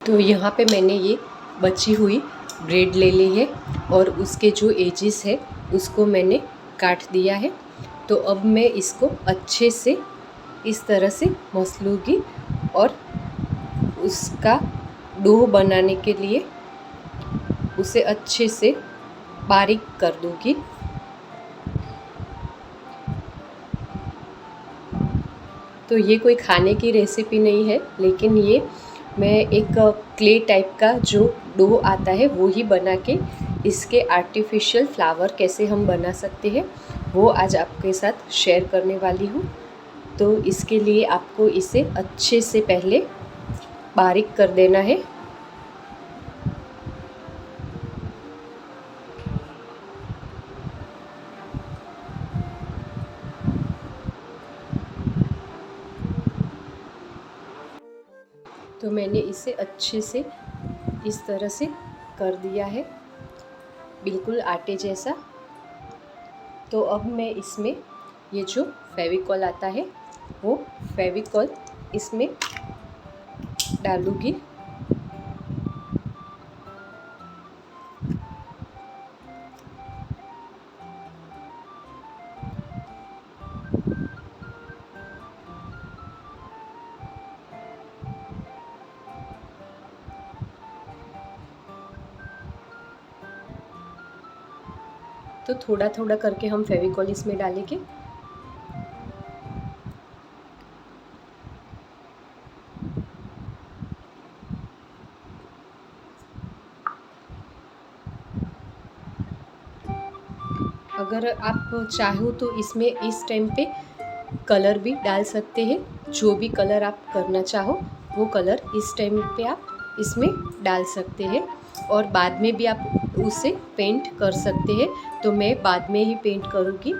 तो यहाँ पे मैंने ये बची हुई ब्रेड ले ली है और उसके जो एजेस है उसको मैंने काट दिया है। तो अब मैं इसको अच्छे से इस तरह से मसल लूँगी और उसका डो बनाने के लिए उसे अच्छे से बारीक कर दूँगी। तो ये कोई खाने की रेसिपी नहीं है, लेकिन ये मैं एक क्ले टाइप का जो डो आता है वो ही बना के इसके आर्टिफिशियल फ्लावर कैसे हम बना सकते हैं वो आज आपके साथ शेयर करने वाली हूँ। तो इसके लिए आपको इसे अच्छे से पहले बारीक कर देना है। तो मैंने इसे अच्छे से इस तरह से कर दिया है, बिल्कुल आटे जैसा। तो अब मैं इसमें ये जो फेविकॉल आता है वो फेविकॉल इसमें डालूँगी। तो थोड़ा थोड़ा करके हम फेविकॉल इसमें डालेंगे। अगर आप चाहो तो इसमें इस टाइम पे कलर भी डाल सकते हैं। जो भी कलर आप करना चाहो वो कलर इस टाइम पे आप इसमें डाल सकते हैं और बाद में भी आप उसे पेंट कर सकते हैं। तो मैं बाद में ही पेंट करूँगी,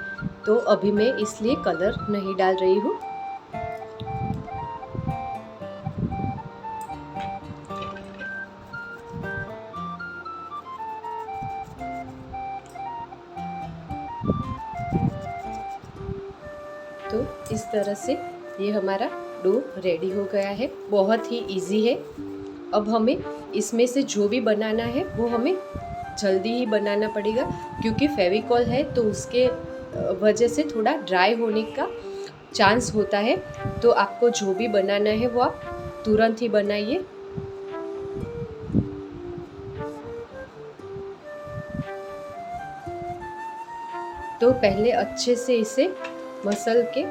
तो अभी मैं इसलिए कलर नहीं डाल रही हूँ। तो इस तरह से ये हमारा डो रेडी हो गया है। बहुत ही इजी है। अब हमें इसमें से जो भी बनाना है वो हमें जल्दी ही बनाना पड़ेगा, क्योंकि फेविकॉल है तो उसके वजह से थोड़ा ड्राई होने का चांस होता है। तो आपको जो भी बनाना है वो आप तुरंत ही बनाइए। तो पहले अच्छे से इसे मसल के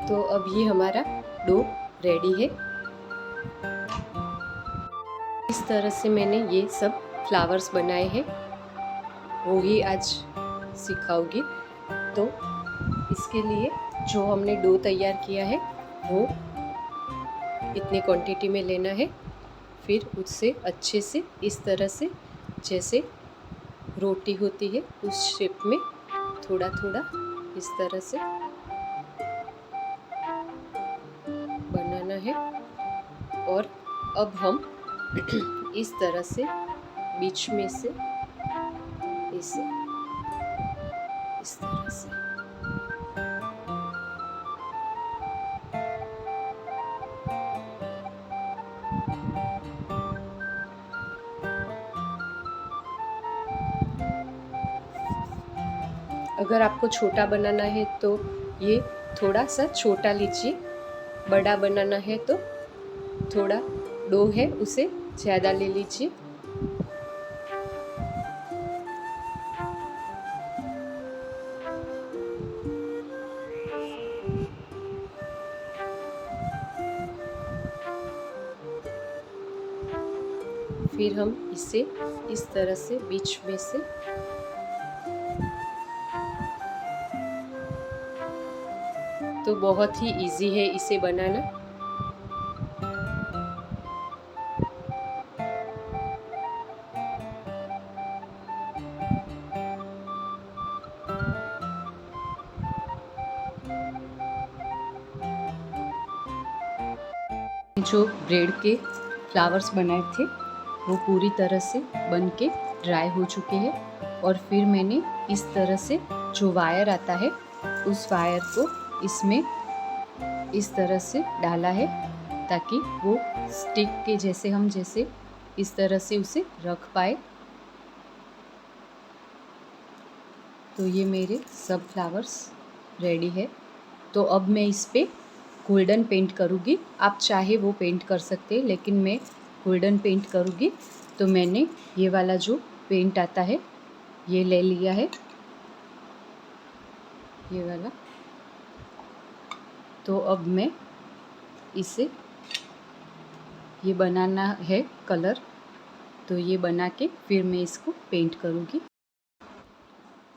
तो अब ये हमारा डो रेडी है। इस तरह से मैंने ये सब फ्लावर्स बनाए हैं, वो ही आज सिखाऊंगी। तो इसके लिए जो हमने डो तैयार किया है वो इतनी क्वांटिटी में लेना है। फिर उससे अच्छे से इस तरह से जैसे रोटी होती है उस शेप में थोड़ा थोड़ा इस तरह से बनाना है। और अब हम इस तरह से बीच में से इसे इस तरह से अगर आपको छोटा बनाना है तो ये थोड़ा सा छोटा लीजिए, बड़ा बनाना है तो थोड़ा डो है उसे ज़्यादा ले लीजिए। फिर हम इसे इस तरह से बीच में से तो बहुत ही इजी है इसे बनाना। जो ब्रेड के फ्लावर्स बनाए थे वो पूरी तरह से बन के ड्राई हो चुके हैं। और फिर मैंने इस तरह से जो वायर आता है उस वायर को इसमें इस तरह से डाला है ताकि वो स्टिक के जैसे हम जैसे इस तरह से उसे रख पाए। तो ये मेरे सब फ्लावर्स रेडी है। तो अब मैं इस पे गोल्डन पेंट करूँगी। आप चाहे वो पेंट कर सकते हैं, लेकिन मैं गोल्डन पेंट करूँगी। तो मैंने ये वाला जो पेंट आता है ये ले लिया है, ये वाला। तो अब मैं इसे ये बनाना है कलर, तो ये बना के फिर मैं इसको पेंट करूँगी।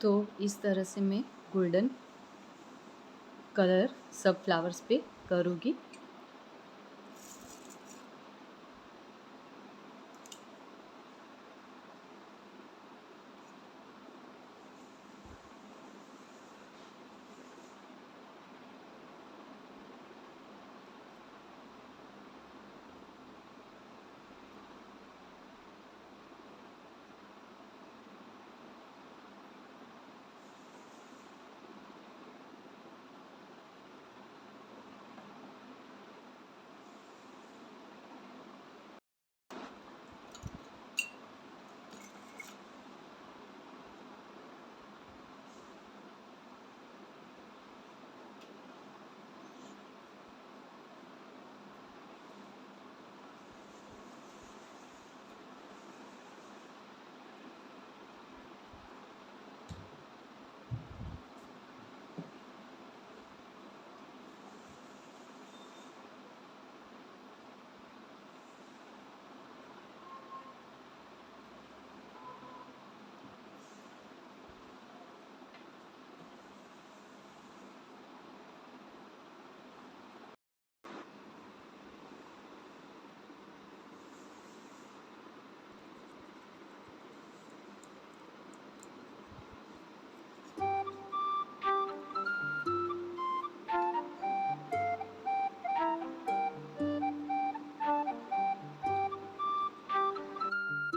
तो इस तरह से मैं गोल्डन कलर सब फ्लावर्स पे करूँगी।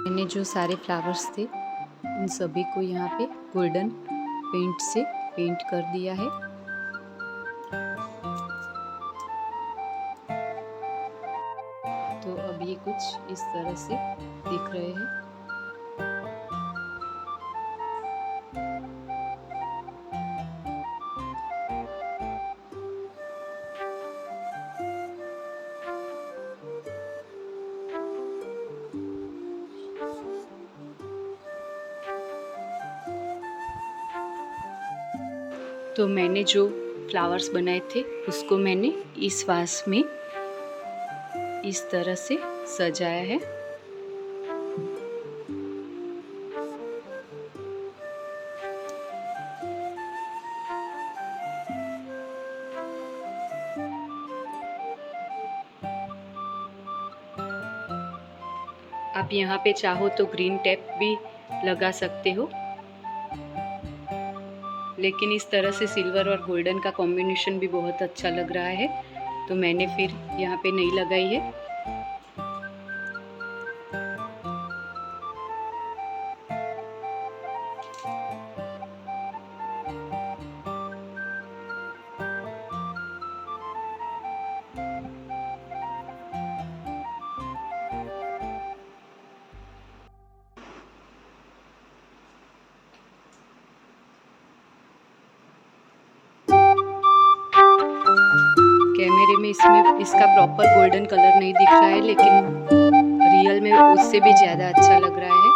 मैंने जो सारे फ्लावर्स थे उन सभी को यहाँ पे गोल्डन पेंट से पेंट कर दिया है। तो अब ये कुछ इस तरह से दिख रहे हैं। तो मैंने जो फ्लावर्स बनाए थे उसको मैंने इस वास में इस तरह से सजाया है। आप यहाँ पे चाहो तो ग्रीन टेप भी लगा सकते हो, लेकिन इस तरह से सिल्वर और गोल्डन का कॉम्बिनेशन भी बहुत अच्छा लग रहा है, तो मैंने फिर यहाँ पे नहीं लगाई है। कैमरे में इसका प्रॉपर गोल्डन कलर नहीं दिख रहा है, लेकिन रियल में उससे भी ज़्यादा अच्छा लग रहा है।